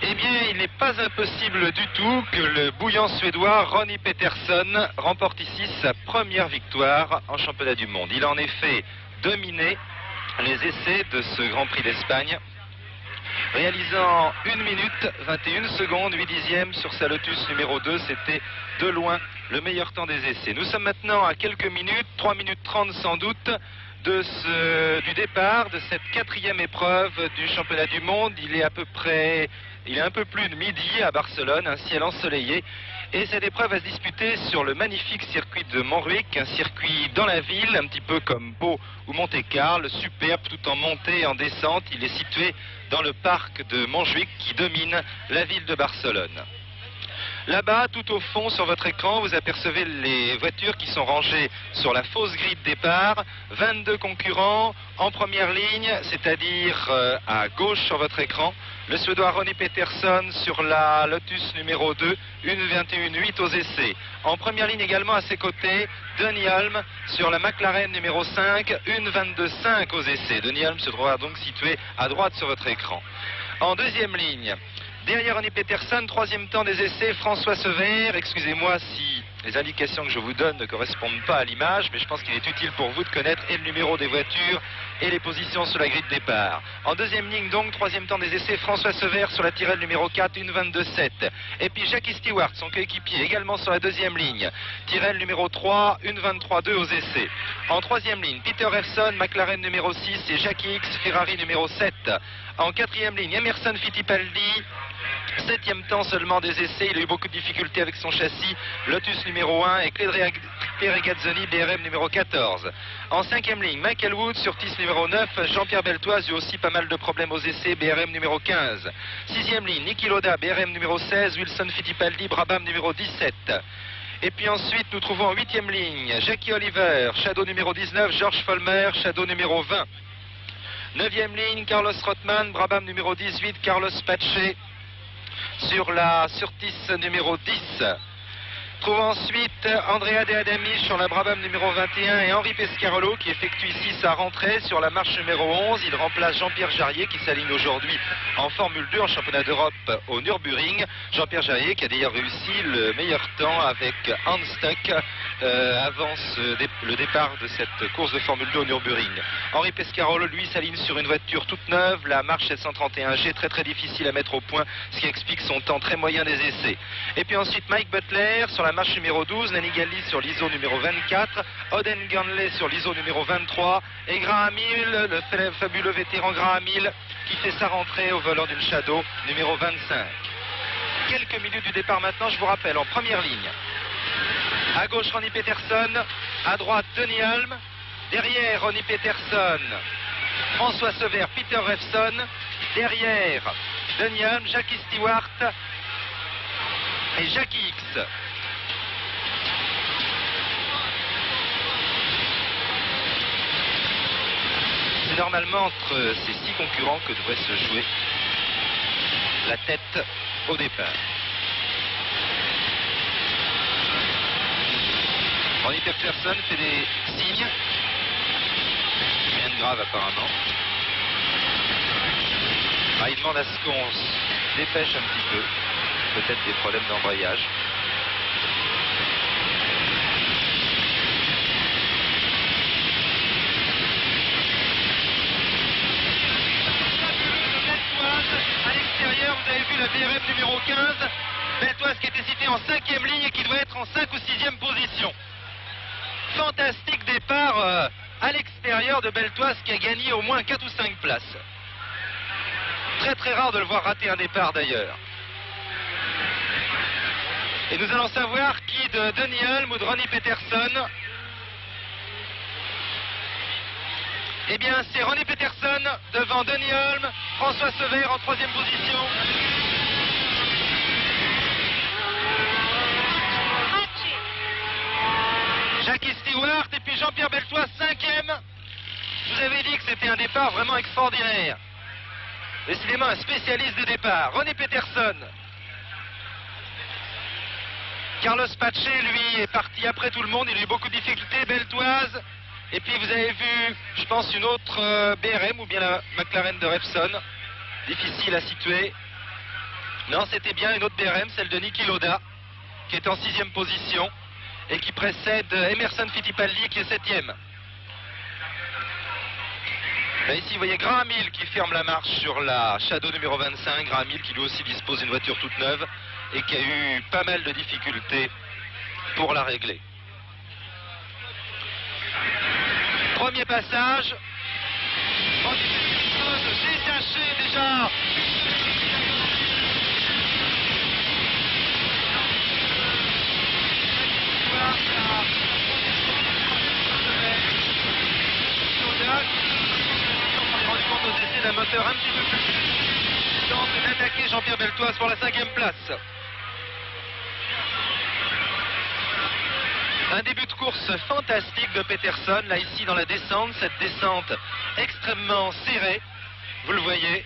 Eh bien, il n'est pas impossible du tout que le bouillant suédois Ronnie Peterson remporte ici sa première victoire en championnat du monde. Il a en effet dominé les essais de ce Grand Prix d'Espagne, réalisant 1 minute 21 secondes 8 dixièmes sur sa Lotus numéro 2. C'était de loin le meilleur temps des essais. Nous sommes maintenant à quelques minutes, 3 minutes 30 sans doute, du départ de cette 4e épreuve du championnat du monde. Il est un peu plus de midi à Barcelone, un ciel ensoleillé. Et cette épreuve va se disputer sur le magnifique circuit de Montjuïc, un circuit dans la ville, un petit peu comme Pau ou Monte-Carlo, superbe tout en montée et en descente. Il est situé dans le parc de Montjuïc qui domine la ville de Barcelone. Là-bas, tout au fond sur votre écran, vous apercevez les voitures qui sont rangées sur la fausse grille de départ. 22 concurrents en première ligne, c'est-à-dire à gauche sur votre écran. Le Suédois Ronnie Peterson sur la Lotus numéro 2, 1.21.8 aux essais. En première ligne également à ses côtés, Denny Hulme sur la McLaren numéro 5, 1.22.5 aux essais. Denny Hulme se trouvera donc situé à droite sur votre écran. En deuxième ligne, derrière Ronnie Peterson, 3e temps des essais, François Sever. Excusez-moi si les indications que je vous donne ne correspondent pas à l'image, mais je pense qu'il est utile pour vous de connaître et le numéro des voitures et les positions sur la grille de départ. En deuxième ligne donc, 3e temps des essais, François Sever sur la Tyrrell numéro 4, 1.22.7. Et puis Jackie Stewart, son coéquipier, également sur la deuxième ligne. Tyrrell numéro 3, 1.23.2 aux essais. En troisième ligne, Peter Revson, McLaren numéro 6 et Jackie X, Ferrari numéro 7. En quatrième ligne, Emerson Fittipaldi, 7e temps seulement des essais. Il a eu beaucoup de difficultés avec son châssis, Lotus numéro 1 et Claire Regazzoni, BRM numéro 14. En 5e ligne, Michael Wood sur TIS numéro 9, Jean-Pierre Beltoise, eu aussi pas mal de problèmes aux essais, BRM numéro 15. 6e ligne, Niki Lauda, BRM numéro 16, Wilson Fittipaldi, Brabham numéro 17. Et puis ensuite, nous trouvons en 8e ligne, Jackie Oliver, Shadow numéro 19, George Follmer, Shadow numéro 20. 9e ligne, Carlos Rothman, Brabham numéro 18, Carlos Pache sur la Surtis numéro 10. Trouve ensuite Andrea De Adami sur la Brabham numéro 21 et Henri Pescarolo qui effectue ici sa rentrée sur la marche numéro 11. Il remplace Jean-Pierre Jarier qui s'aligne aujourd'hui en Formule 2 en championnat d'Europe au Nürburgring. Jean-Pierre Jarier qui a d'ailleurs réussi le meilleur temps avec Hans Stuck avant le départ de cette course de Formule 2 au Nürburgring. Henri Pescarolo lui s'aligne sur une voiture toute neuve, la March 731G, très difficile à mettre au point, ce qui explique son temps très moyen des essais. Et puis ensuite Mike Butler sur la marche numéro 12, Nanny Galli sur l'ISO numéro 24, Oden Ganley sur l'ISO numéro 23 et Graham Hill, le fabuleux vétéran Graham Hill qui fait sa rentrée au volant d'une Shadow numéro 25. Quelques minutes du départ maintenant, je vous rappelle, en première ligne. À gauche Ronnie Peterson, à droite Denny Hulme, derrière Ronnie Peterson, François Sever, Peter Revson, derrière Denny Hulme, Jackie Stewart et Jackie X. C'est normalement entre ces 6 concurrents que devrait se jouer la tête au départ. Ronnie Peterson fait des signes. Rien de grave apparemment. Il demande à ce qu'on se dépêche un petit peu. Peut-être des problèmes d'embrayage. À l'extérieur, vous avez vu la BRM numéro 15. Beltoise qui était cité en 5e ligne et qui doit être en 5 ou 6e position. Fantastique départ à l'extérieur de Beltoise qui a gagné au moins 4 ou 5 places. Très rare de le voir rater un départ d'ailleurs. Et nous allons savoir qui de Denny Hulme ou de Ronnie Peterson. Eh bien, c'est Ronnie Peterson devant Denny Hulme, François Sever en 3e position. Jackie Stewart et puis Jean-Pierre Beltoise 5e. Je vous avais dit que c'était un départ vraiment extraordinaire. Décidément un spécialiste de départ. Ronnie Peterson. Carlos Pache, lui, est parti après tout le monde. Il a eu beaucoup de difficultés. Beltoise. Et puis vous avez vu, je pense, une autre BRM ou bien la McLaren de Revson. Difficile à situer. Non, c'était bien une autre BRM, celle de Niki Lauda, qui est en 6e position et qui précède Emerson Fittipaldi qui est 7e. Là, ici, vous voyez Graham Hill qui ferme la marche sur la Shadow numéro 25. Graham Hill qui lui aussi dispose d'une voiture toute neuve et qui a eu pas mal de difficultés pour la régler. Premier passage. Détaché déjà. Aux essais d'un moteur un petit peu plus tente d'attaquer Jean-Pierre Beltoise pour la 5e place. Un début de course fantastique de Peterson, là ici dans la descente, cette descente extrêmement serrée, vous le voyez,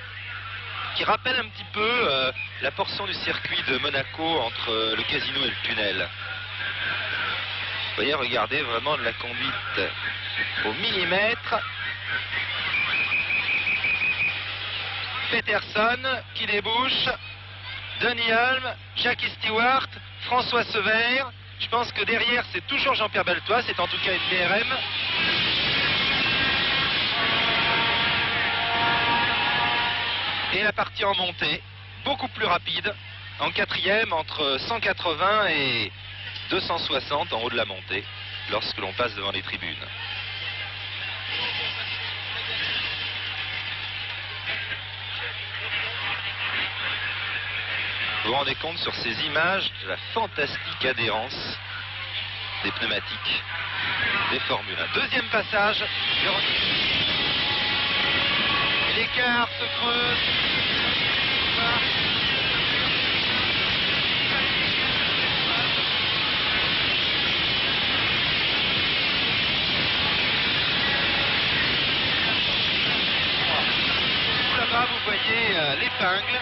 qui rappelle un petit peu la portion du circuit de Monaco entre le casino et le tunnel. Vous voyez, regardez vraiment de la conduite au millimètre. Peterson qui débouche, Denis Hulme, Jackie Stewart, François Sever. Je pense que derrière c'est toujours Jean-Pierre Beltoise, c'est en tout cas une BRM. Et la partie en montée, beaucoup plus rapide, en 4e entre 180 et 260 en haut de la montée, lorsque l'on passe devant les tribunes. Vous vous rendez compte sur ces images de la fantastique adhérence des pneumatiques des Formule 1. Deuxième passage. L'écart se creuse. Là-bas, vous voyez l'épingle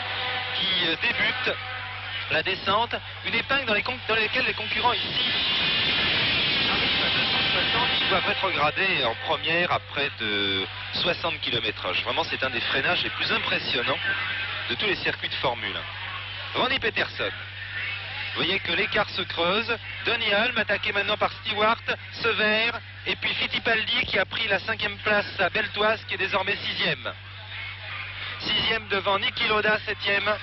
qui débute la descente, une épingle dans lesquelles les concurrents ici arrivent à 260, ils doivent rétrograder en première à près de 60 km/h. Vraiment, c'est un des freinages les plus impressionnants de tous les circuits de Formule 1. Ronnie Peterson. Vous voyez que l'écart se creuse. Denis Hulme attaqué maintenant par Stewart, Sever, et puis Fittipaldi qui a pris la 5e place à Beltoise qui est désormais 6e. 6e devant Niki Lauda, 7e.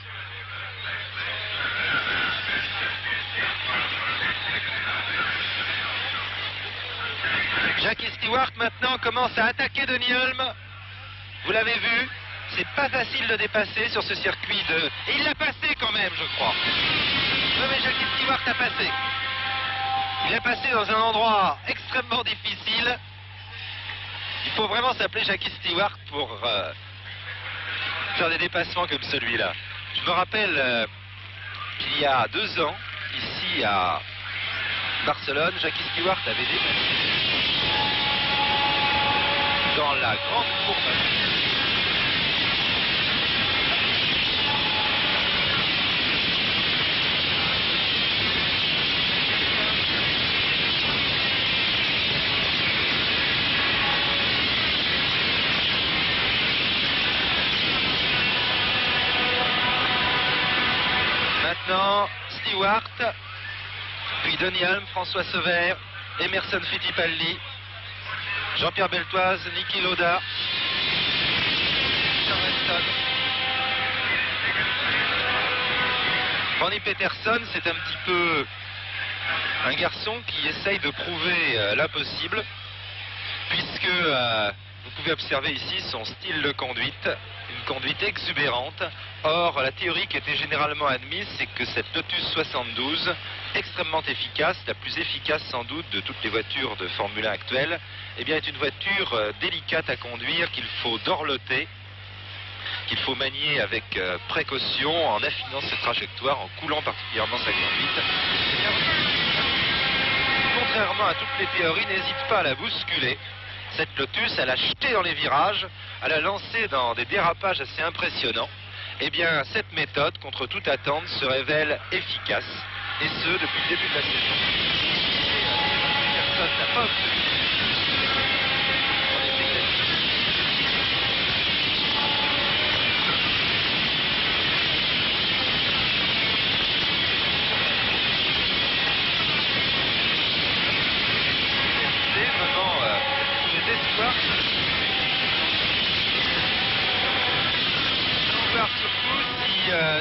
Jackie Stewart maintenant commence à attaquer Denis Hulme. Vous l'avez vu, c'est pas facile de dépasser sur ce circuit de... Et il l'a passé quand même, je crois. Non mais Jackie Stewart a passé. Il a passé dans un endroit extrêmement difficile. Il faut vraiment s'appeler Jackie Stewart pour faire des dépassements comme celui-là. Je me rappelle qu'il y a 2 ans, ici à Barcelone, Jackie Stewart avait dépassé dans la grande courbe. Maintenant, Stewart, puis Denis Hulme, François Sever, Emerson Fittipaldi, Jean-Pierre Beltoise, Niki Lauda, Charleston. Ronnie Peterson, c'est un petit peu un garçon qui essaye de prouver l'impossible, puisque vous pouvez observer ici son style de conduite, une conduite exubérante. Or, la théorie qui était généralement admise, c'est que cette Lotus 72, extrêmement efficace, la plus efficace sans doute de toutes les voitures de Formule 1 actuelles, eh bien, est une voiture délicate à conduire, qu'il faut dorloter, qu'il faut manier avec précaution, en affinant ses trajectoires, en coulant particulièrement sa conduite. Contrairement à toutes les théories, n'hésite pas à la bousculer. Cette Lotus, elle a jeté dans les virages, elle a lancé dans des dérapages assez impressionnants. Eh bien, cette méthode, contre toute attente, se révèle efficace, et ce, depuis le début de la saison. Personne n'a pas obtenu.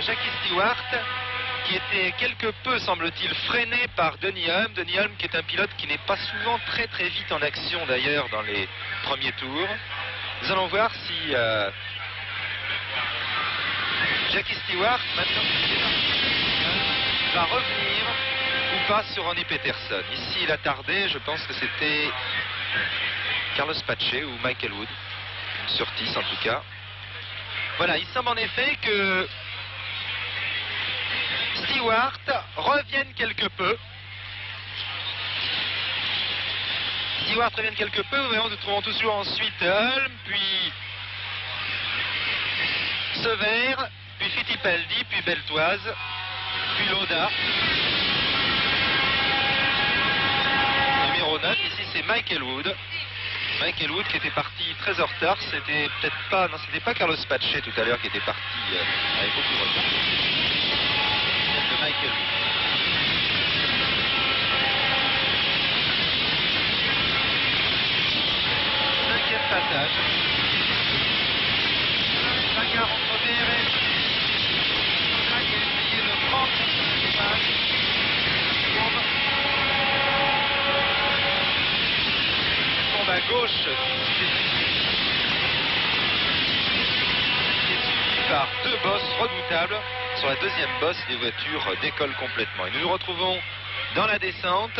Jackie Stewart, qui était quelque peu, semble-t-il, freiné par Denny Hulme. Denny Hulme qui est un pilote qui n'est pas souvent très très vite en action d'ailleurs dans les premiers tours. Nous allons voir si Jackie Stewart, maintenant va revenir ou pas sur Ronnie Peterson. Ici il a tardé, je pense que c'était Carlos Pache ou Michael Wood, sur 10 en tout cas. Voilà, il semble en effet que Stewart revienne quelque peu. Stewart revienne quelque peu, nous trouvons toujours ensuite Hulme, puis Sever, puis Fittipaldi, puis Beltoise, puis Lauda. Numéro 9, ici c'est Michael Wood. Michael Wood qui était parti très en retard, c'était peut-être pas, non c'était pas Carlos Pache tout à l'heure qui était parti avec beaucoup de retard. C'est Michael Wood. Cinquième passage. Bagarre entre DRS. Là, il a essayé de prendre l'image. Tombe à gauche. Qui est suivi par deux bosses redoutables. Sur la deuxième bosse, les voitures décollent complètement. Et nous nous retrouvons dans la descente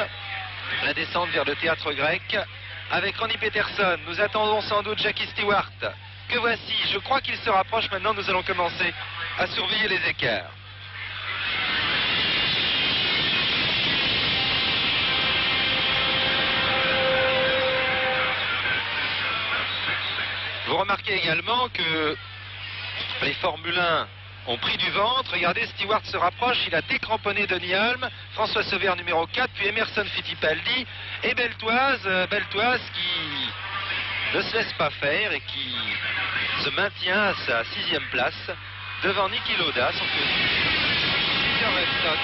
vers le théâtre grec, avec Ronnie Peterson. Nous attendons sans doute Jackie Stewart, que voici. Je crois qu'il se rapproche maintenant. Nous allons commencer à surveiller les écarts. Vous remarquez également que les Formule 1 ont pris du ventre. Regardez, Stewart se rapproche, il a décramponné Denny Hulme, François Sever numéro 4, puis Emerson Fittipaldi et Beltoise qui ne se laisse pas faire et qui se maintient à sa 6e place devant Niki Lauda, son Peter Webster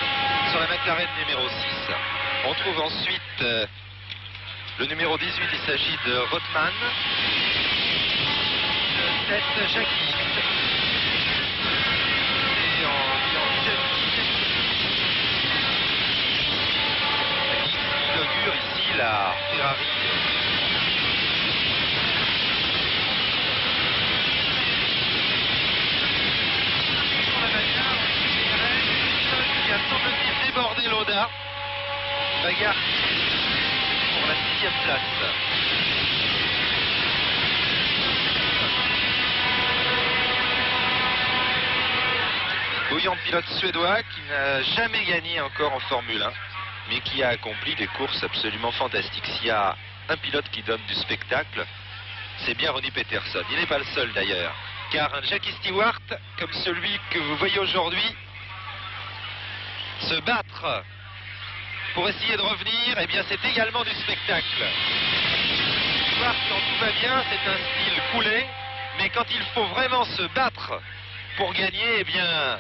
sur la McLaren numéro 6. On trouve ensuite le numéro 18, il s'agit de Rothman, le 7, Jackie. Ici la Ferrari qui a semble-t-il débordé Lauda. Bagarre pour la 6e place. Bouillant pilote suédois qui n'a jamais gagné encore en Formule 1, mais qui a accompli des courses absolument fantastiques. S'il y a un pilote qui donne du spectacle, c'est bien Ronnie Peterson. Il n'est pas le seul d'ailleurs, car un Jackie Stewart, comme celui que vous voyez aujourd'hui, se battre pour essayer de revenir, eh bien c'est également du spectacle. Stewart, quand tout va bien, c'est un style coulé, mais quand il faut vraiment se battre pour gagner, eh bien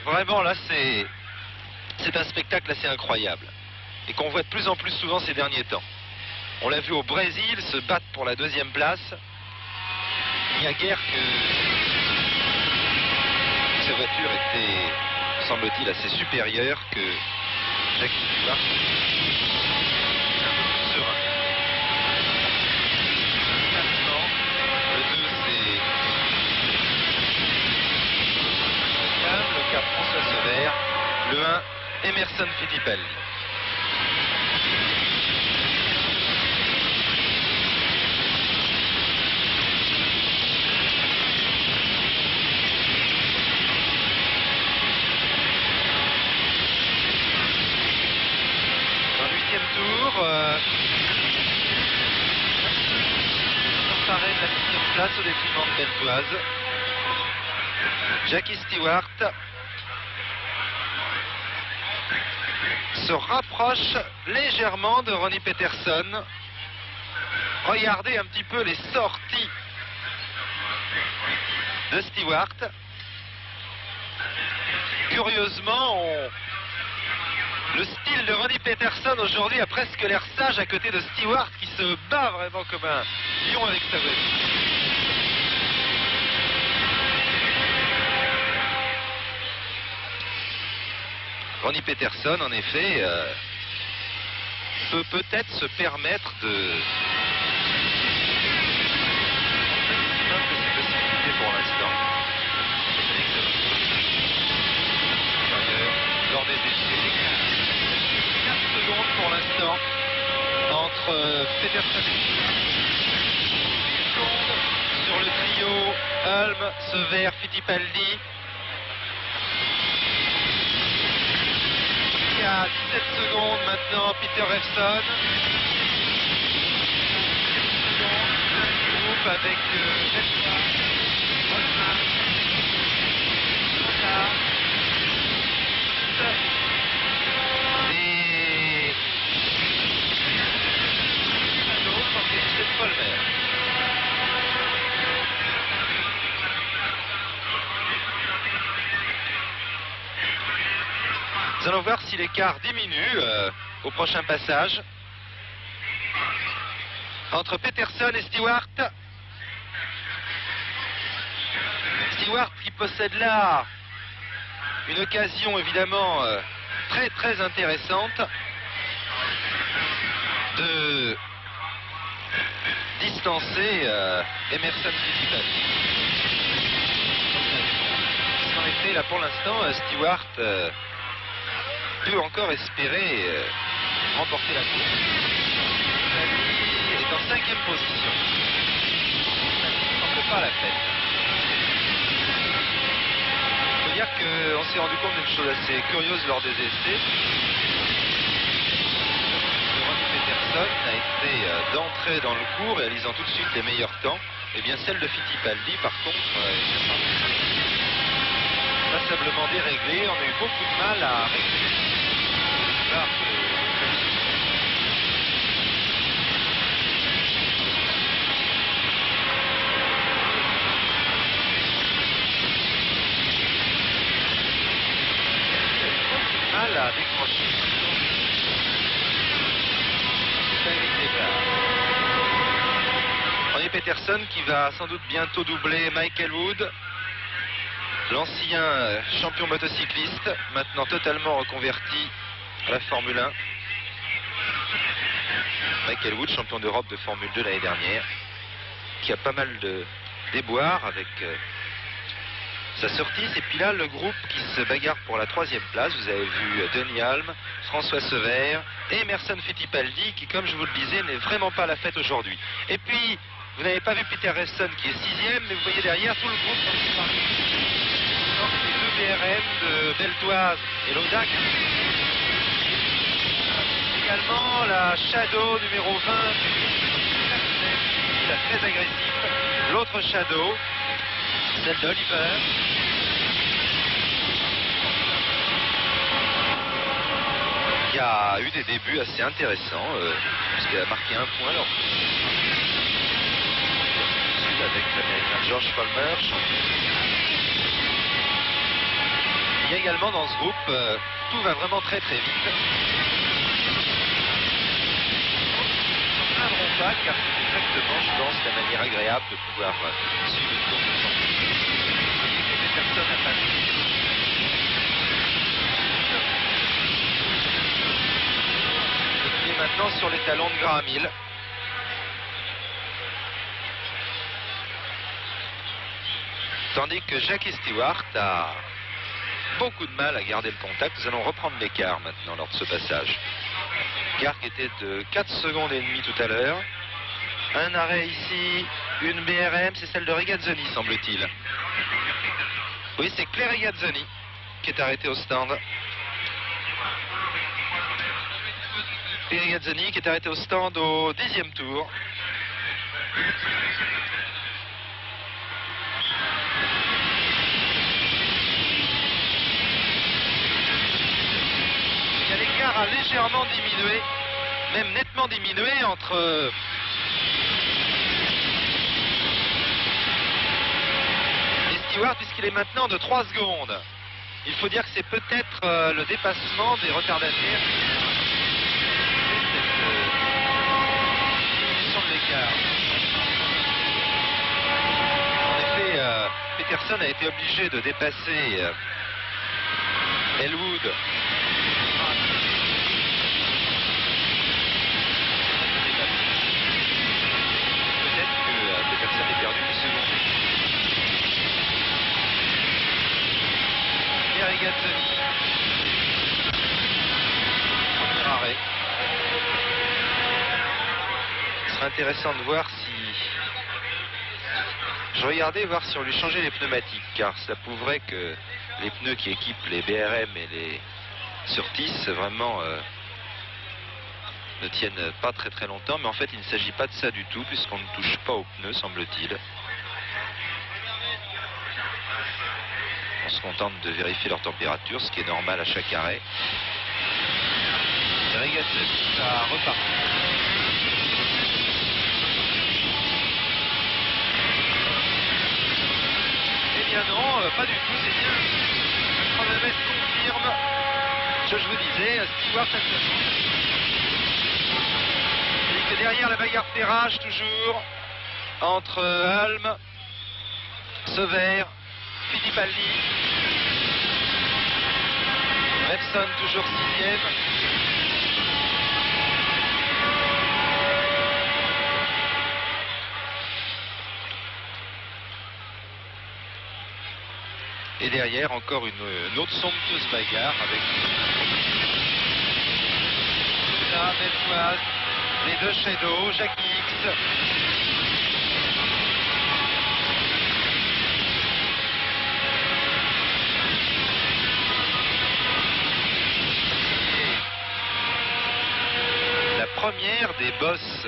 vraiment là c'est un spectacle assez incroyable et qu'on voit de plus en plus souvent ces derniers temps. On l'a vu au Brésil se battre pour la 2e place. Il n'y a guère que ces voitures étaient, semble-t-il, assez supérieures que Jackie Stewart. Un peu plus serein. Le 2 c'est le 4 François Sever, le 1 Emerson Fittipaldi. Dans le 8e tour, s'emparer de la 6e place au détriment de Beltoise. Jackie Stewart se rapproche légèrement de Ronnie Peterson. Regardez un petit peu les sorties de Stewart. Curieusement, le style de Ronnie Peterson aujourd'hui a presque l'air sage à côté de Stewart qui se bat vraiment comme un lion avec sa voiture. Ronnie Peterson, en effet, peut peut-être se permettre de... C'est possibilité pour l'instant. Lors des essais, 4 secondes pour l'instant entre Peterson et secondes sur le trio Hulme, Sever, Fittipaldi. Il y a 17 secondes maintenant, Peter Revson. 10 secondes du groupe avec Vespa, Rosman, Sota, et Shadow, organisé de Polmer. Nous allons voir si l'écart diminue au prochain passage entre Peterson et Stewart. Stewart qui possède là une occasion évidemment très très intéressante de distancer Emerson Fittipaldi. En effet, là pour l'instant, Stewart peut encore espérer remporter la course. Il est en 5e position. Il n'en fait pas la fête. Il faut dire qu'on s'est rendu compte d'une chose assez curieuse lors des essais. Ronnie Peterson a été d'entrée dans le cours, réalisant tout de suite les meilleurs temps. Et bien celle de Fittipaldi, par contre, passablement déréglée. On a eu beaucoup de mal à régler. Mal à décrocher. Ronnie Peterson qui va sans doute bientôt doubler Michael Wood, l'ancien champion motocycliste, maintenant totalement reconverti à la Formule 1. Michael Wood, champion d'Europe de Formule 2 l'année dernière, qui a pas mal de déboires avec sa sortie. Et puis là, le groupe qui se bagarre pour la 3e place. Vous avez vu Denny Hulme, François Sever et Emerson Fittipaldi, qui, comme je vous le disais, n'est vraiment pas à la fête aujourd'hui. Et puis, vous n'avez pas vu Peter Revson qui est 6e, mais vous voyez derrière tout le groupe dont je parlais. Les 2 BRM de Beltoise et Laudac. Également la Shadow numéro 20, très agressif. L'autre Shadow, celle d'Oliver. Qui a eu des débuts assez intéressants, puisqu'elle a marqué 1 point lors avec l'américain George Palmer. Il y a également dans ce groupe, tout va vraiment très très vite. Ils ne plaindront pas, car c'est exactement, je pense, la manière agréable de pouvoir suivre une course de championnat. Vous voyez que personne n'a pas et qui est maintenant sur les talons de Graham Hill. Tandis que Jackie Stewart a beaucoup de mal à garder le contact. Nous allons reprendre l'écart maintenant lors de ce passage. L'écart qui était de 4 secondes et demie tout à l'heure. Un arrêt ici, une BRM, c'est celle de Regazzoni, semble-t-il. Oui, c'est Claire Regazzoni qui est arrêtée au stand. Claire Regazzoni qui est arrêtée au stand au 10e tour. A légèrement diminué, même nettement diminué entre les Stewart, puisqu'il est maintenant de 3 secondes. Il faut dire que c'est peut-être le dépassement des retardataires. Diminution de l'écart. En effet, Peterson a été obligé de dépasser Elwood Personne n'est perdu 10 secondes. Et Regazzoni. Premier arrêt. Ce serait intéressant de voir si... Je regardais voir si on lui changeait les pneumatiques, car ça prouverait que les pneus qui équipent les BRM et les Surtees vraiment ne tiennent pas très très longtemps, mais en fait il ne s'agit pas de ça du tout, puisqu'on ne touche pas aux pneus, semble-t-il. On se contente de vérifier leur température, ce qui est normal à chaque arrêt. Et Regazzoni va repartir. Eh bien non, pas du tout, c'est bien. Le chronomètre confirme ce que je vous disais, Stewart à et que derrière la bagarre fait rage toujours entre Hulme, Sauver, Fittipaldi. Revson toujours 6e. Et derrière, encore une autre somptueuse bagarre avec la Belfoise, les deux Shadow, Jackie X. La première des bosses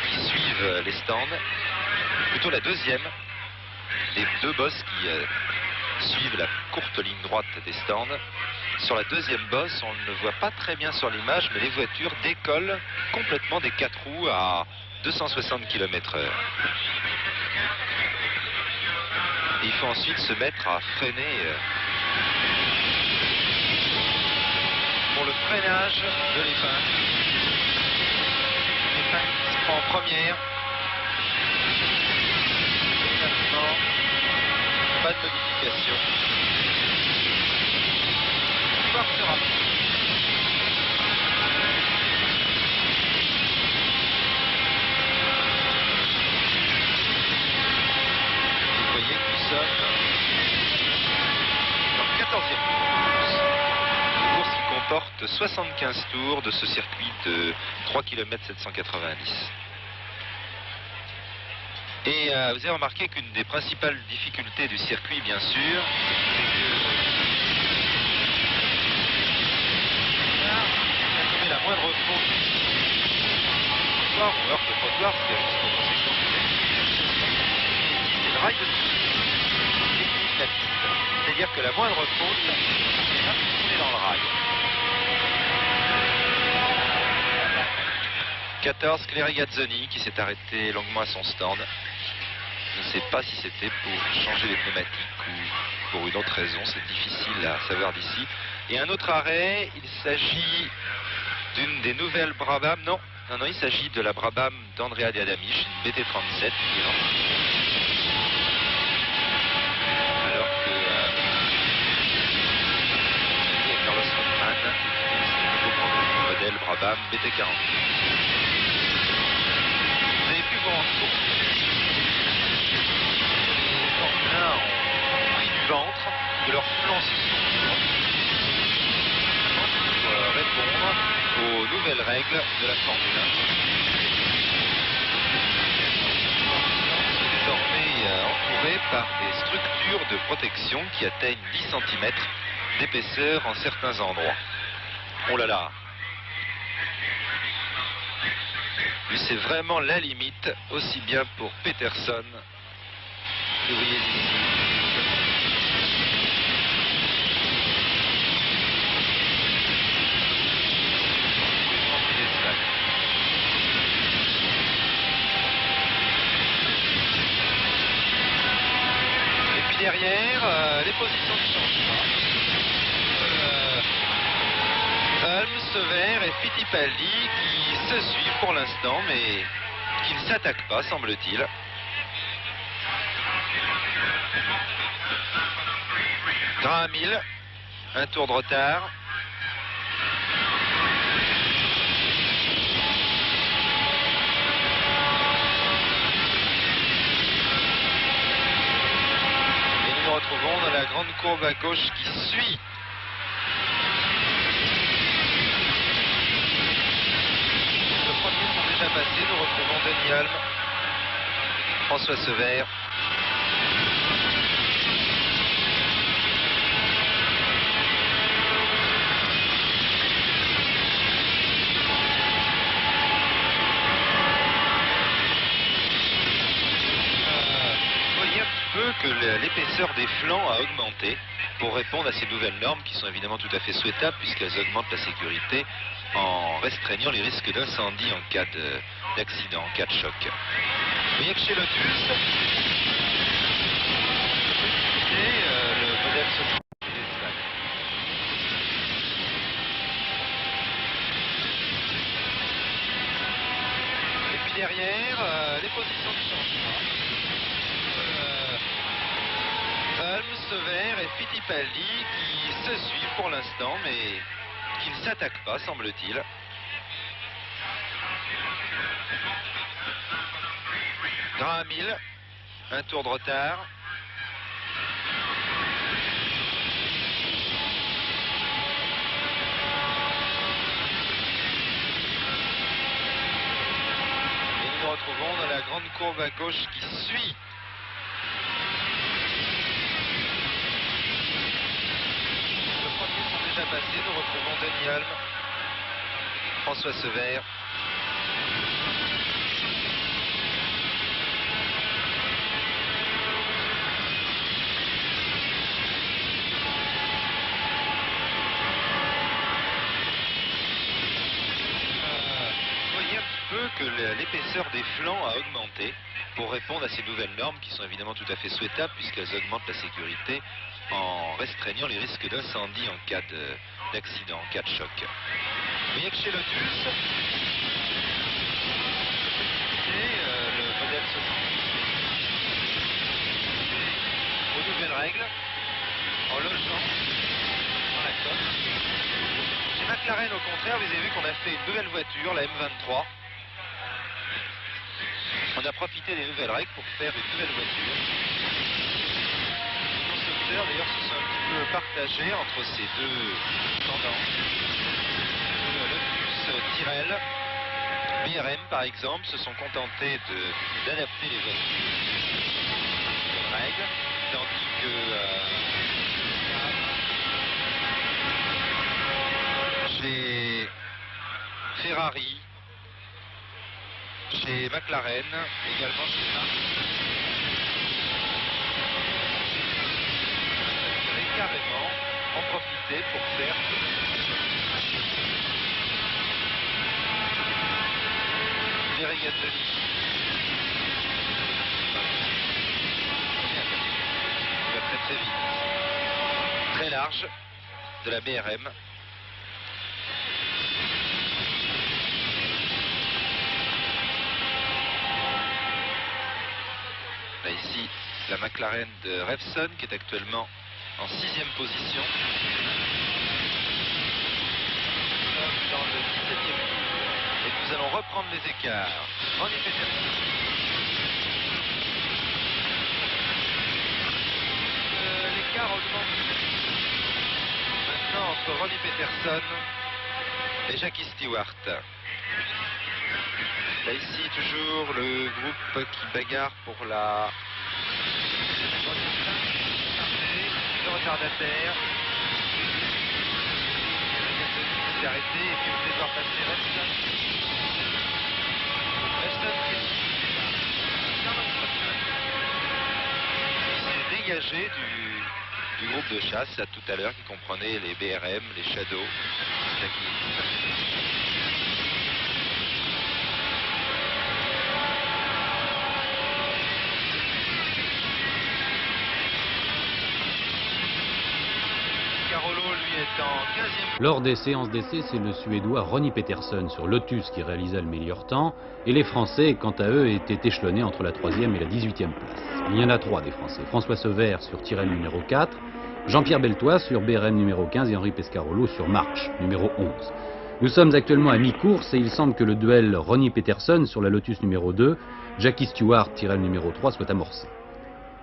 qui suivent les stands, plutôt la deuxième. Les deux bosses qui suivent la courte ligne droite des stands. Sur la deuxième bosse, on ne le voit pas très bien sur l'image, mais les voitures décollent complètement des 4 roues à 260 km/h. Et il faut ensuite se mettre à freiner. Pour le freinage de l'épingle. L'épingle qui se prend en première. Pas de modification. Stewart sera bon. Vous voyez que nous sommes dans le 14e tour de course. Une course qui comporte 75 tours de ce circuit de 3 km 790. Et vous avez remarqué qu'une des principales difficultés du circuit, bien sûr, c'est que il y a la moindre faute. On heurte le trottoir, c'est juste en conséquence. C'est le rail de qui équilibre la piste. C'est-à-dire que la moindre faute est imprimée dans le rail. 14, Claire Regazzoni qui s'est arrêté longuement à son stand. Je ne sais pas si c'était pour changer les pneumatiques ou pour une autre raison, c'est difficile à savoir d'ici. Et un autre arrêt, il s'agit d'une des nouvelles Brabham, non, il s'agit de la Brabham d'Andrea De Adamisch, une BT37 qui est lancée. Alors que Carlos Hoffman utilise le nouveau modèle Brabham BT40. Vous avez pu voir en course ont pris du ventre, de leur flanc se sont pour répondre aux nouvelles règles de la Formule 1. Ils sont désormais entourés par des structures de protection qui atteignent 10 cm d'épaisseur en certains endroits. Oh là là! C'est vraiment la limite, aussi bien pour Peterson. Vous voyez ici. Et puis derrière, les positions ne changent pas. Hulme, Sauver et Fittipaldi qui se suivent pour l'instant, mais qui ne s'attaquent pas, semble-t-il. Graham Hill, un tour de retard. retrouvons dans la grande courbe à gauche qui suit. Le premier sont déjà passés. Nous retrouvons Denis Holm, François Sever. Que l'épaisseur des flancs a augmenté pour répondre à ces nouvelles normes qui sont évidemment tout à fait souhaitables puisqu'elles augmentent la sécurité en restreignant les risques d'incendie en cas d'accident, en cas de choc. Vous voyez que chez Lotus, le modèle se et puis derrière, les positions de changement. Holm, Sever et Fittipaldi qui se suivent pour l'instant, mais qui ne s'attaquent pas, semble-t-il. Graham Hill, un tour de retard. Et nous nous retrouvons dans la grande courbe à gauche qui suit. Passé, nous retrouvons Denis Holm, François Sever. Vous voyez un petit peu que l'épaisseur des flancs a augmenté pour répondre à ces nouvelles normes qui sont évidemment tout à fait souhaitables puisqu'elles augmentent la sécurité en restreignant les risques d'incendie en cas d'accident, en cas de choc. Vous voyez que chez Lotus, le modèle se aux nouvelles règles, en logeant dans la coque. Chez McLaren, au contraire, vous avez vu qu'on a fait une nouvelle voiture, la M23. On a profité des nouvelles règles pour faire une nouvelle voiture. D'ailleurs se sont un petit peu partagés entre ces deux tendances. Lotus, Tyrrell, BRM par exemple se sont contentés d'adapter les voitures aux règles, tandis que chez Ferrari, chez McLaren, également chez Mars, carrément en profiter pour faire les régates de ligne. Il va très très vite. Très large de la BRM. Là ici, la McLaren de Revson qui est actuellement en 6e position. Nous sommes dans le 17e tour et nous allons reprendre les écarts. Ronnie Peterson. L'écart augmente maintenant entre Ronnie Peterson et Jackie Stewart. Là ici toujours le groupe qui bagarre pour la retardataire. Il s'est arrêté et puis vous allez voir passer Revson. Revson qui s'est dégagé du groupe de chasse à tout à l'heure qui comprenait les BRM, les Shadow, Lors des séances d'essai, c'est le Suédois Ronnie Peterson sur Lotus qui réalisa le meilleur temps, et les Français, quant à eux, étaient échelonnés entre la 3e et la 18e place. Il y en a 3 des Français. François Sever sur Tyrrell numéro 4, Jean-Pierre Beltois sur BRM numéro 15 et Henri Pescarolo sur March numéro 11. Nous sommes actuellement à mi-course et il semble que le duel Ronnie Peterson sur la Lotus numéro 2, Jackie Stewart Tyrrell numéro 3 soit amorcé.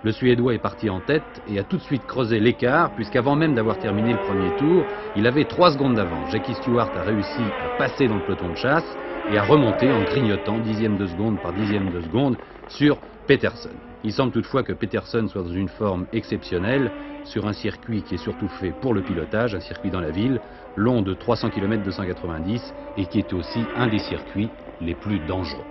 Le Suédois est parti en tête et a tout de suite creusé l'écart, puisqu'avant même d'avoir terminé le premier tour, il avait 3 secondes d'avance. Jackie Stewart a réussi à passer dans le peloton de chasse et à remonter en grignotant dixième de seconde par dixième de seconde sur Peterson. Il semble toutefois que Peterson soit dans une forme exceptionnelle sur un circuit qui est surtout fait pour le pilotage, un circuit dans la ville, long de 300 km 290 et qui est aussi un des circuits les plus dangereux.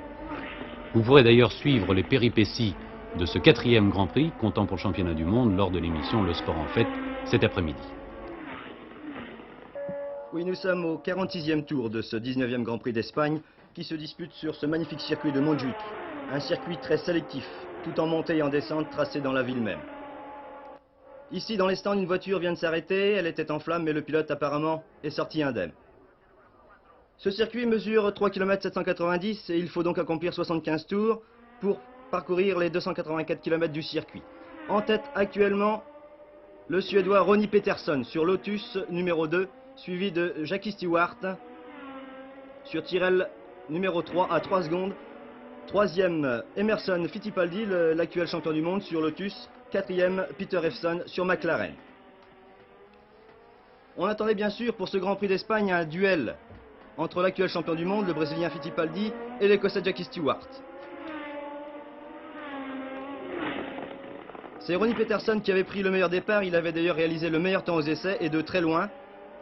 Vous pourrez d'ailleurs suivre les péripéties de ce 4e Grand Prix, comptant pour le championnat du monde, lors de l'émission Le Sport en Fête cet après-midi. Oui, nous sommes au 46e tour de ce 19e Grand Prix d'Espagne qui se dispute sur ce magnifique circuit de Montjuïc. Un circuit très sélectif, tout en montée et en descente, tracé dans la ville même. Ici, dans les stands, une voiture vient de s'arrêter, elle était en flammes, mais le pilote apparemment est sorti indemne. Ce circuit mesure 3 km 790 et il faut donc accomplir 75 tours pour parcourir les 284 km du circuit. En tête actuellement, le Suédois Ronnie Peterson sur Lotus numéro 2, suivi de Jackie Stewart sur Tyrrell numéro 3 à 3 secondes. Troisième, Emerson Fittipaldi, l'actuel champion du monde sur Lotus. Quatrième, Peter Evson sur McLaren. On attendait bien sûr pour ce Grand Prix d'Espagne un duel entre l'actuel champion du monde, le Brésilien Fittipaldi, et l'Écossais Jackie Stewart. C'est Ronnie Peterson qui avait pris le meilleur départ, il avait d'ailleurs réalisé le meilleur temps aux essais et de très loin.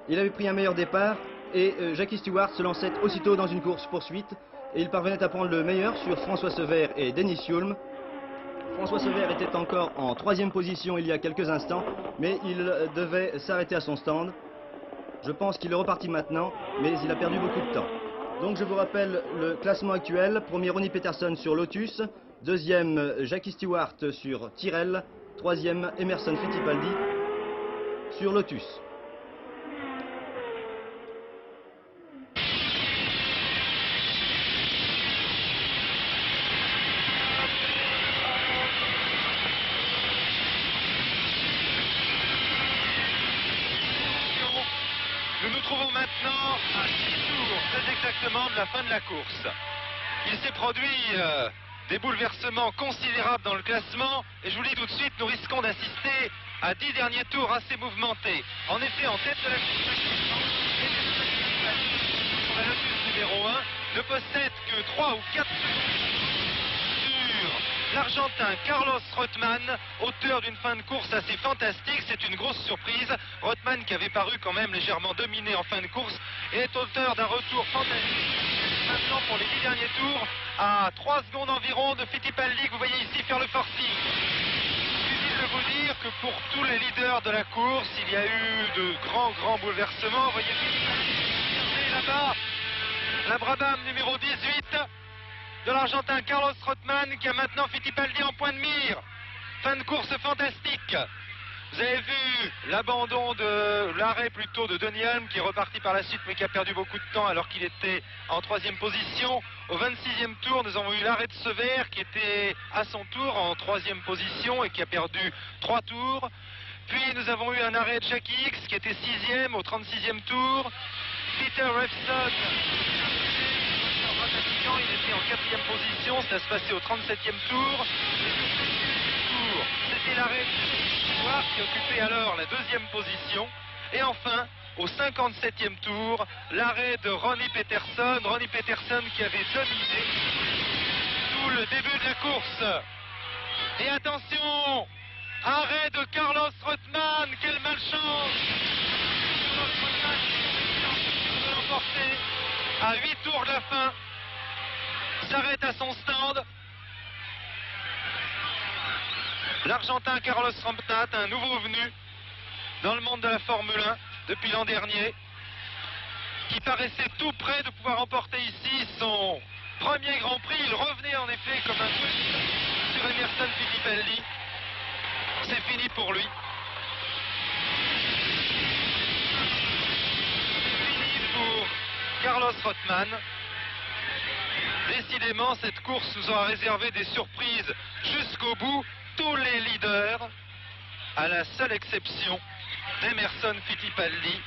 Il avait pris un meilleur départ et Jackie Stewart se lançait aussitôt dans une course-poursuite et il parvenait à prendre le meilleur sur François Sever et Dennis Hulme. François Sever était encore en 3e position il y a quelques instants, mais il devait s'arrêter à son stand. Je pense qu'il est reparti maintenant, mais il a perdu beaucoup de temps. Donc je vous rappelle le classement actuel. Premier, Ronnie Peterson sur Lotus. Deuxième, Jackie Stewart sur Tyrrell. Troisième, Emerson Fittipaldi sur Lotus. Nous nous trouvons maintenant à 6 tours, très exactement, de la fin de la course. Il s'est produit des bouleversements considérables dans le classement, et je vous le dis tout de suite, nous risquons d'assister à 10 derniers tours assez mouvementés. En effet, en tête de la course actuellement, sur la Lotus numéro 1, ne possède que 3 ou 4 secondes sur l'Argentin Carlos Rothman, auteur d'une fin de course assez fantastique. C'est une grosse surprise. Rothman, qui avait paru quand même légèrement dominé en fin de course, est auteur d'un retour fantastique. Maintenant, pour les 10 derniers tours, à 3 secondes environ de Fittipaldi, que vous voyez ici faire le forcing. Inutile de vous dire que pour tous les leaders de la course, il y a eu de grands bouleversements. Vous voyez là-bas la Brabham numéro 18 de l'Argentin Carlos Rothman, qui a maintenant Fittipaldi en point de mire. Fin de course fantastique. Vous avez vu l'abandon de l'arrêt plutôt de Denny Hulme, qui est reparti par la suite mais qui a perdu beaucoup de temps alors qu'il était en 3e position. Au 26e tour, nous avons eu l'arrêt de Sever qui était à son tour en 3e position et qui a perdu 3 tours. Puis nous avons eu un arrêt de Jackie X qui était 6e au 36e tour. Peter Evson, il était en 4e position, ça se passait au 37e tour. C'était l'arrêt de Stewart qui occupait alors la 2e position. Et enfin, au 57e tour, l'arrêt de Ronnie Peterson. Ronnie Peterson qui avait dominé tout le début de la course. Et attention, arrêt de Carlos Rothman, quelle malchance! Carlos Rothman qui est emporté à 8 tours de la fin, s'arrête à son stand. L'Argentin Carlos Rothman, un nouveau venu dans le monde de la Formule 1 depuis l'an dernier, qui paraissait tout près de pouvoir emporter ici son premier Grand Prix. Il revenait en effet comme un feu sur Emerson Fittipaldi. C'est fini pour lui. C'est fini pour Carlos Rothman. Décidément, cette course nous aura réservé des surprises jusqu'au bout. Tous les leaders, à la seule exception d'Emerson Fittipaldi,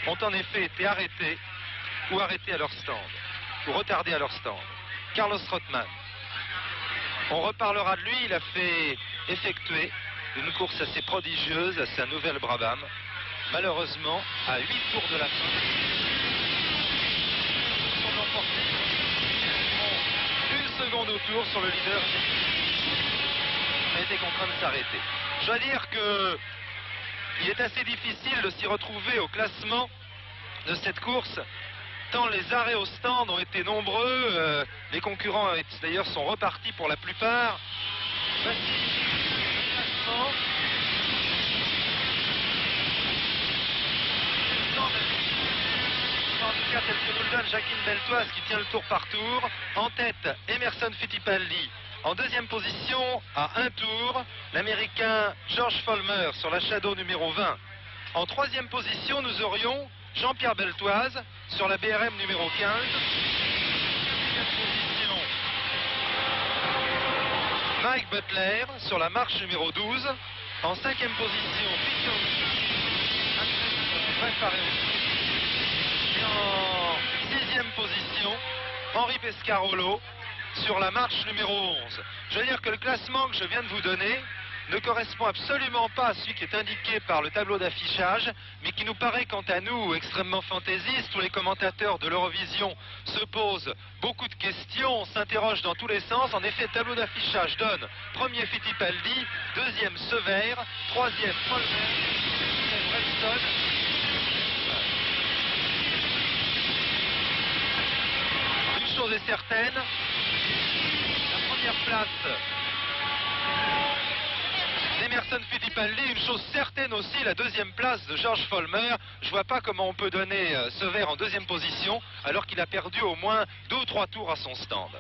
ont en effet été arrêtés ou arrêtés à leur stand, ou retardés à leur stand. Carlos Rothman, on reparlera de lui, il a fait effectuer une course assez prodigieuse à sa nouvelle Brabham. Malheureusement, à 8 tours de la fin, son emporté, une seconde au tour sur le leader, a été contraint de s'arrêter. Je dois dire que il est assez difficile de s'y retrouver au classement de cette course, tant les arrêts au stand ont été nombreux, les concurrents d'ailleurs sont repartis pour la plupart. Voici le classement. En tout cas, tel que nous le donne Jacqueline Beltoise qui tient le tour par tour. En tête, Emerson Fittipaldi. En deuxième position, à un tour, l'Américain George Follmer sur la Shadow numéro 20. En troisième position, nous aurions Jean-Pierre Beltoise sur la BRM numéro 15. Quatrième position, Mike Butler sur la marche numéro 12. En cinquième position, Victor préparé. Et en sixième position, Henri Pescarolo sur la marche numéro 11. Je veux dire que le classement que je viens de vous donner ne correspond absolument pas à celui qui est indiqué par le tableau d'affichage, mais qui nous paraît quant à nous extrêmement fantaisiste. Tous les commentateurs de l'Eurovision se posent beaucoup de questions, s'interrogent dans tous les sens. En effet, le tableau d'affichage donne premier Fittipaldi, deuxième Sever, troisième Follmer, quatrième Ralston. Une chose est certaine, la première place d'Emerson Fittipaldi, une chose certaine aussi, la deuxième place de George Follmer. Je vois pas comment on peut donner Sever en deuxième position alors qu'il a perdu au moins 2 ou 3 tours à son stand.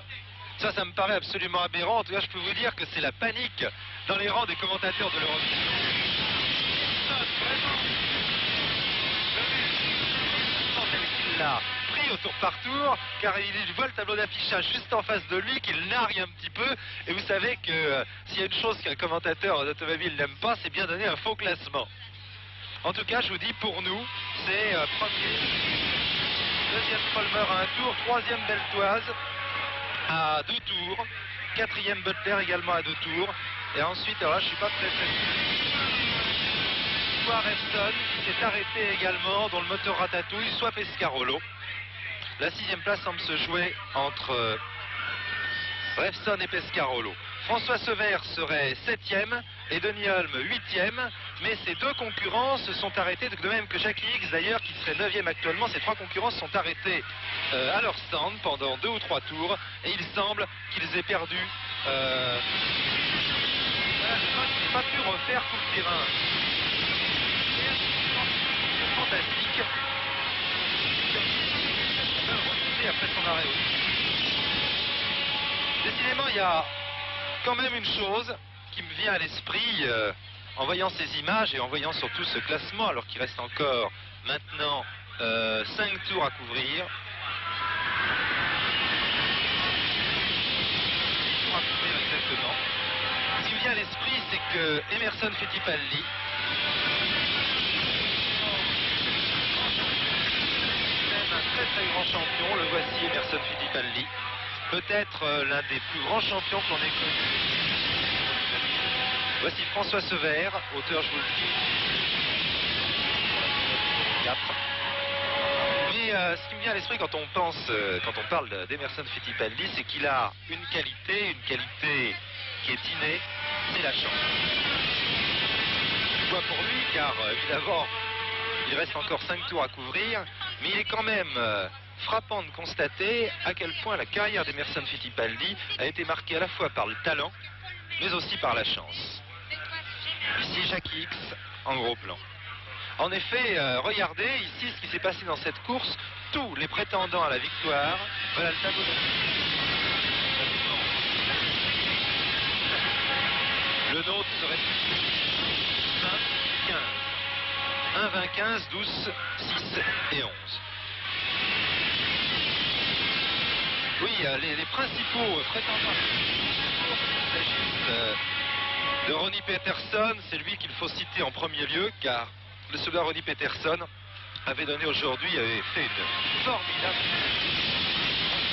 Ça me paraît absolument aberrant. En tout cas, je peux vous dire que c'est la panique dans les rangs des commentateurs de l'Eurovision. Il l'a pris au tour par tour, car il voit le tableau d'affichage juste en face de lui, qu'il nargue un petit peu. Et vous savez que s'il y a une chose qu'un commentateur d'automobile n'aime pas, c'est bien donner un faux classement. En tout cas, je vous dis, pour nous, c'est premier, deuxième Follmer à un tour, troisième Beltoise à 2 tours, quatrième Butler également à 2 tours. Et ensuite, alors là, je suis pas très soit Ralston qui s'est arrêté également, dont le moteur ratatouille, soit Pescarolo. La 6e place semble se jouer entre Ralston et Pescarolo. François Sever serait 7e et Denis Hulme 8e, mais ces deux concurrents se sont arrêtés, de même que Jackie Higgs d'ailleurs qui serait 9e actuellement. Ces trois concurrents se sont arrêtés à leur stand pendant 2 ou 3 tours et il semble qu'ils aient perdu. Je n'ai pas pu refaire tout le terrain. C'est fantastique. Après son arrêt aussi. Décidément, il y a quand même une chose qui me vient à l'esprit en voyant ces images et en voyant surtout ce classement, alors qu'il reste encore maintenant 5 tours à couvrir. 6 tours à couvrir exactement. Ce qui me vient à l'esprit, c'est que Emerson Fittipaldi un très très grand champion, le voici Emerson Fittipaldi, peut-être l'un des plus grands champions qu'on ait connu. Voici François Sever, auteur, je vous le dis, 4. Mais ce qui me vient à l'esprit quand on parle d'Emerson Fittipaldi, c'est qu'il a une qualité qui est innée, c'est la chance. Je vois pour lui, car évidemment, il reste encore 5 tours à couvrir, mais il est quand même frappant de constater à quel point la carrière d'Emerson Fittipaldi a été marquée à la fois par le talent, mais aussi par la chance. Ici, Jackie Hicks en gros plan. En effet, regardez ici ce qui s'est passé dans cette course. Tous les prétendants à la victoire, voilà le tableau de... Le nôtre serait 20, 15. 1, 20, 15, 12, 6 et 11. Oui, les principaux prétendants, il s'agit de Ronnie Peterson, c'est lui qu'il faut citer en premier lieu, car le soldat Ronnie Peterson avait fait une formidable...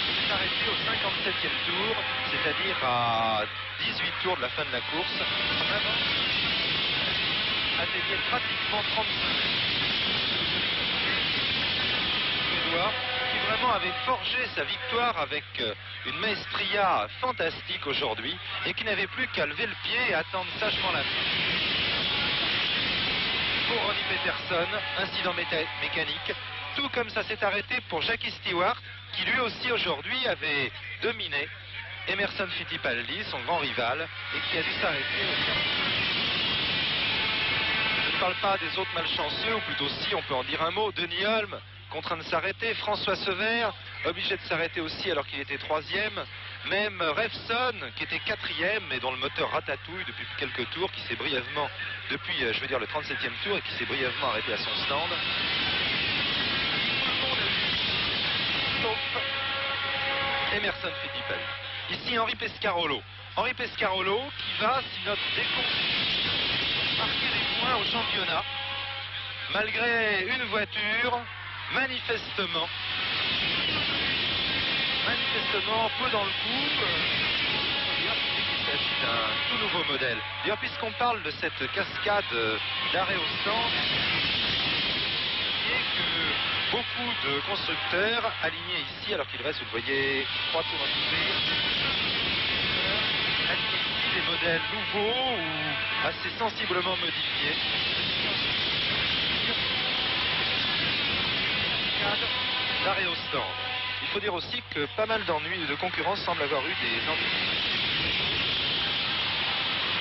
Il s'est arrêté au 57e tour, c'est-à-dire à 18 tours de la fin de la course. En avance, atteignait pratiquement 30 Suédois, qui vraiment avait forgé sa victoire avec une maestria fantastique aujourd'hui et qui n'avait plus qu'à lever le pied et attendre sagement la fin. Pour Ronnie Peterson, incident mécanique, tout comme ça s'est arrêté pour Jackie Stewart, qui lui aussi aujourd'hui avait dominé Emerson Fittipaldi, son grand rival, et qui a dû s'arrêter aussi. Je ne parle pas des autres malchanceux, ou plutôt si, on peut en dire un mot. Denis Holm, contraint de s'arrêter. François Sever, obligé de s'arrêter aussi alors qu'il était 3e. Même Revson, qui était 4e et dont le moteur ratatouille depuis quelques tours, qui s'est brièvement, depuis, je veux dire, le 37e tour, et qui s'est brièvement arrêté à son stand. Sauf Emerson Fittipaldi. Ici, Henri Pescarolo. Henri Pescarolo qui va, si notre décompte, marquer des points au championnat, malgré une voiture, manifestement peu dans le coup. Il s'agit d'un tout nouveau modèle. D'ailleurs, puisqu'on parle de cette cascade d'arrêt au stand, que beaucoup de constructeurs alignés ici, alors qu'il reste, vous le voyez, 3 tours à couper, alignés ici des modèles nouveaux ou assez sensiblement modifiés. D'arrêt au stand. Il faut dire aussi que pas mal d'ennuis de concurrence semblent avoir eu des ennuis.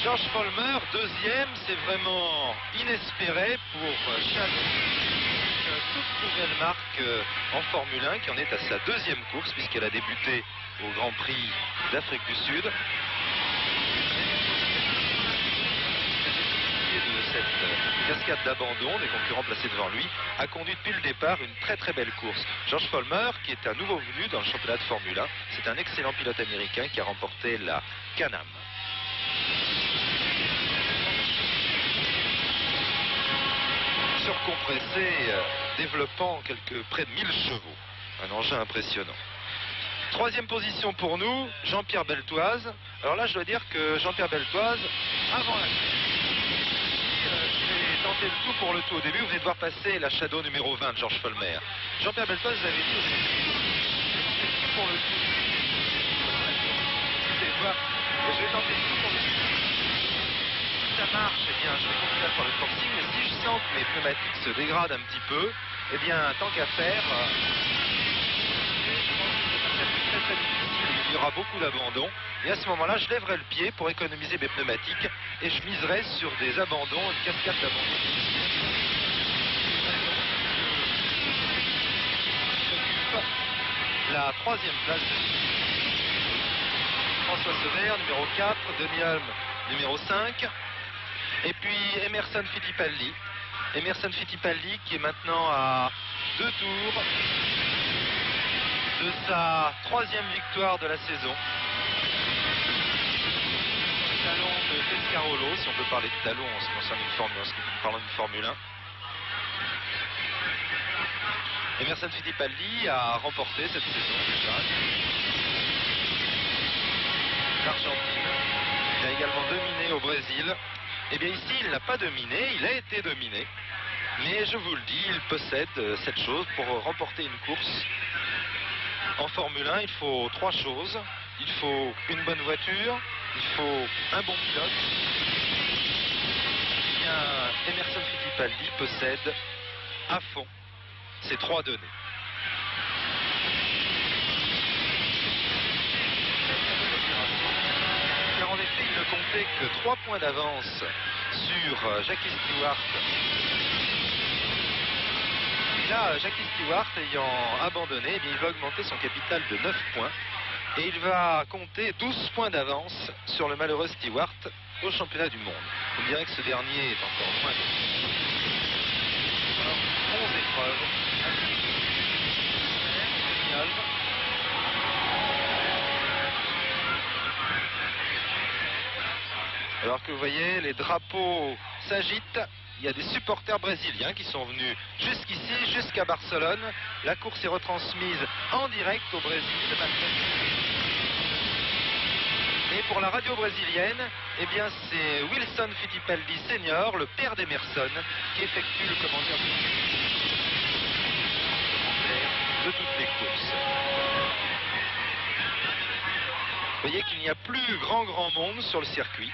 George Follmer, 2e, c'est vraiment inespéré pour Chadon. Toute nouvelle marque en Formule 1 qui en est à sa 2e course puisqu'elle a débuté au Grand Prix d'Afrique du Sud. De cette cascade d'abandon des concurrents placés devant lui a conduit depuis le départ une très belle course. George Follmer, qui est un nouveau venu dans le championnat de Formule 1, c'est un excellent pilote américain qui a remporté la Can-Am. Surcompressé, développant près de 1000 chevaux. Un engin impressionnant. 3e position pour nous, Jean-Pierre Beltoise. Alors là, je dois dire que Jean-Pierre Beltoise, avant la j'ai tenté le tout pour le tout. Au début, vous venez de voir passer la Shadow numéro 20 de George Follmer. Jean-Pierre Beltoise, vous avez dit au début, j'ai tenté le tout pour le tout. Vous allez voir, je vais tenter le tout pour le tout. Si ça marche, eh bien, je vais continuer à faire le forcing, mais si je sens que mes pneumatiques se dégradent un petit peu, eh bien, tant qu'à faire, très difficile, il y aura beaucoup d'abandon, et à ce moment-là, je lèverai le pied pour économiser mes pneumatiques, et je miserai sur des abandons, une cascade d'abandon. La 3e place de François Sever, numéro 4, Denis Holm, numéro 5, et puis Emerson Fittipaldi. Emerson Fittipaldi qui est maintenant à 2 tours de sa 3e victoire de la saison. Talon de Pescarolo, si on peut parler de talon en ce qui concerne une Formule 1, en ce qui parle d'une Formule 1. Emerson Fittipaldi a remporté cette saison déjà l'Argentine. Il a également dominé au Brésil. Eh bien ici, il n'a pas dominé, il a été dominé. Mais je vous le dis, il possède cette chose pour remporter une course. En Formule 1, il faut 3 choses. Il faut une bonne voiture, il faut un bon pilote. Eh bien, Emerson Fittipaldi possède à fond ces 3 données. Car en effet, il ne comptait que 3 points d'avance sur Jackie Stewart. Et là, Jackie Stewart ayant abandonné, eh bien, il va augmenter son capital de 9 points. Et il va compter 12 points d'avance sur le malheureux Stewart au championnat du monde. Vous me direz que ce dernier est encore loin de 11 épreuves. Alors que vous voyez, les drapeaux s'agitent. Il y a des supporters brésiliens qui sont venus jusqu'ici, jusqu'à Barcelone. La course est retransmise en direct au Brésil. Et pour la radio brésilienne, eh bien c'est Wilson Fittipaldi Senior, le père d'Emerson, qui effectue le commandeur de toutes les courses. Vous voyez qu'il n'y a plus grand monde sur le circuit.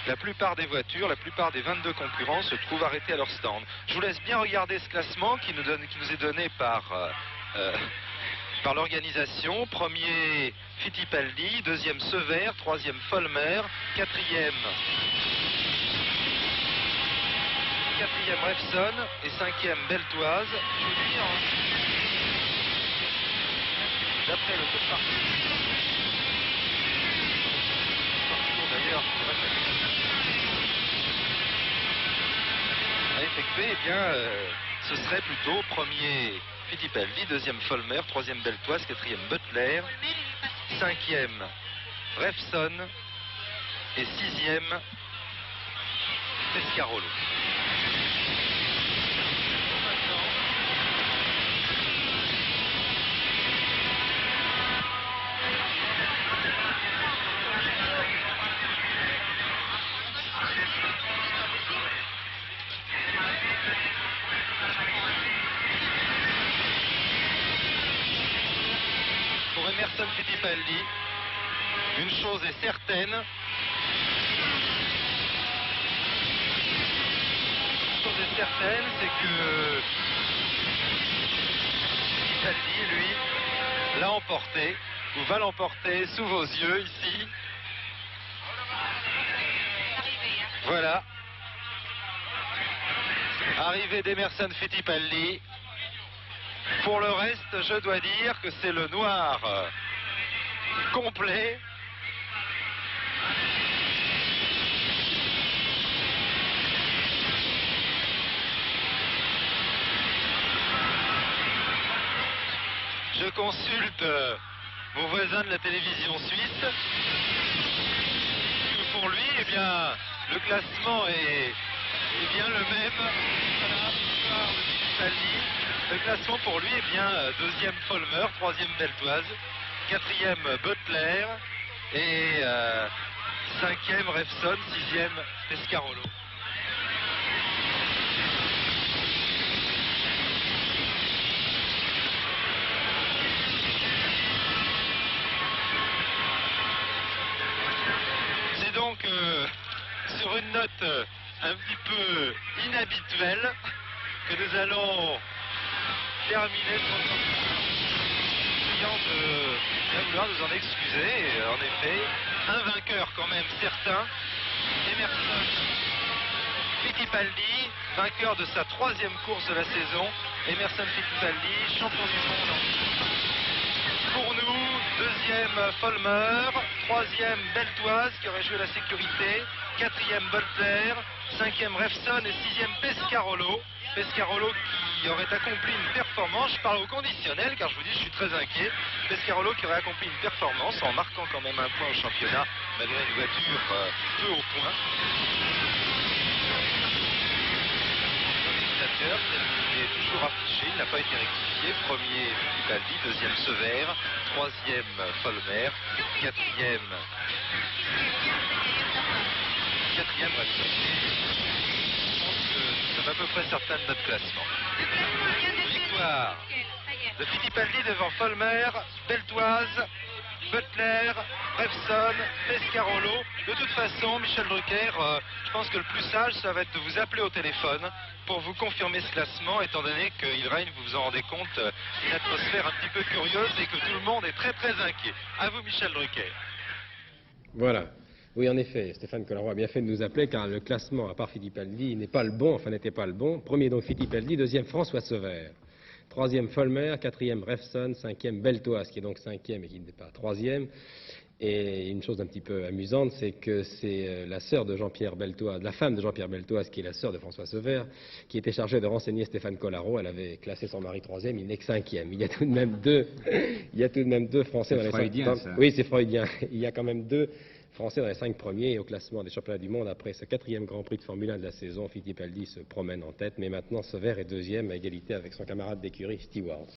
La plupart des voitures, la plupart des 22 concurrents se trouvent arrêtés à leur stand. Je vous laisse bien regarder ce classement qui nous est donné par l'organisation. Premier Fittipaldi, deuxième Sever, troisième Follmer, quatrième Revson et cinquième Beltoise. Je vous dis, d'après le code parcours d'ailleurs, à effectuer, eh bien, ce serait plutôt premier Fittipaldi, deuxième Follmer, troisième Beltoise, quatrième Butler, cinquième Revson et sixième Pescarolo. Pour Emerson Fittipaldi, une chose est certaine, c'est que Fittipaldi, lui, l'a emporté, ou va l'emporter sous vos yeux ici. Voilà. Arrivée d'Emerson Fittipaldi. Pour le reste, je dois dire que c'est le noir complet. Je consulte mon voisin de la télévision suisse. Pour lui, eh bien, le classement est bien le même. Voilà, victoire de Fittipaldi. Le classement pour lui est bien deuxième Follmer, troisième Beltoise, quatrième Butler et cinquième Revson, sixième Pescarolo. C'est donc sur une note un petit peu inhabituelle que nous allons terminer notre priant de bien vouloir nous en excuser. Et en effet, un vainqueur quand même certain, Emerson Fittipaldi, vainqueur de sa troisième course de la saison. Emerson Fittipaldi, champion du monde. Pour nous, deuxième Follmer, troisième Beltoise qui aurait joué la sécurité, quatrième Butler, cinquième Revson et sixième Pescarolo. Pescarolo qui aurait accompli une performance, je parle au conditionnel car je vous dis je suis très inquiet. Pescarolo qui aurait accompli une performance en marquant quand même un point au championnat malgré une voiture peu au point. L'organisateur, tel qu'il est toujours affiché, il n'a pas été rectifié. Premier Fittipaldi, deuxième Sever, troisième Follmer, quatrième Revson. Nous sommes à peu près certains de notre classement. Victoire de Fittipaldi devant Follmer, Beltoise, Butler, Revson, Pescarolo. De toute façon, Michel Drucker, je pense que le plus sage, ça va être de vous appeler au téléphone pour vous confirmer ce classement, étant donné qu'il règne, vous vous en rendez compte, une atmosphère un petit peu curieuse et que tout le monde est très inquiet. À vous, Michel Drucker. Voilà. Oui, en effet, Stéphane Colleroy a bien fait de nous appeler car le classement, à part Fittipaldi, n'est pas le bon, enfin n'était pas le bon. Premier donc Fittipaldi, deuxième François Sever, troisième Follmer, quatrième Revson, cinquième Beltoise, qui est donc cinquième et qui n'est pas troisième. Et une chose un petit peu amusante, c'est que c'est la sœur de Jean-Pierre Beltoise, la femme de Jean-Pierre Beltoise, qui est la sœur de François Sever, qui était chargée de renseigner Stéphane Colleroy. Elle avait classé son mari troisième, il n'est que cinquième. Il y a tout de même deux Français dans les cinq. Oui, c'est freudien. Il y a quand même deux Français dans les 5 premiers et au classement des championnats du monde après ce 4e Grand Prix de Formule 1 de la saison. Fittipaldi se promène en tête, mais maintenant Sever est deuxième à égalité avec son camarade d'écurie Stewart.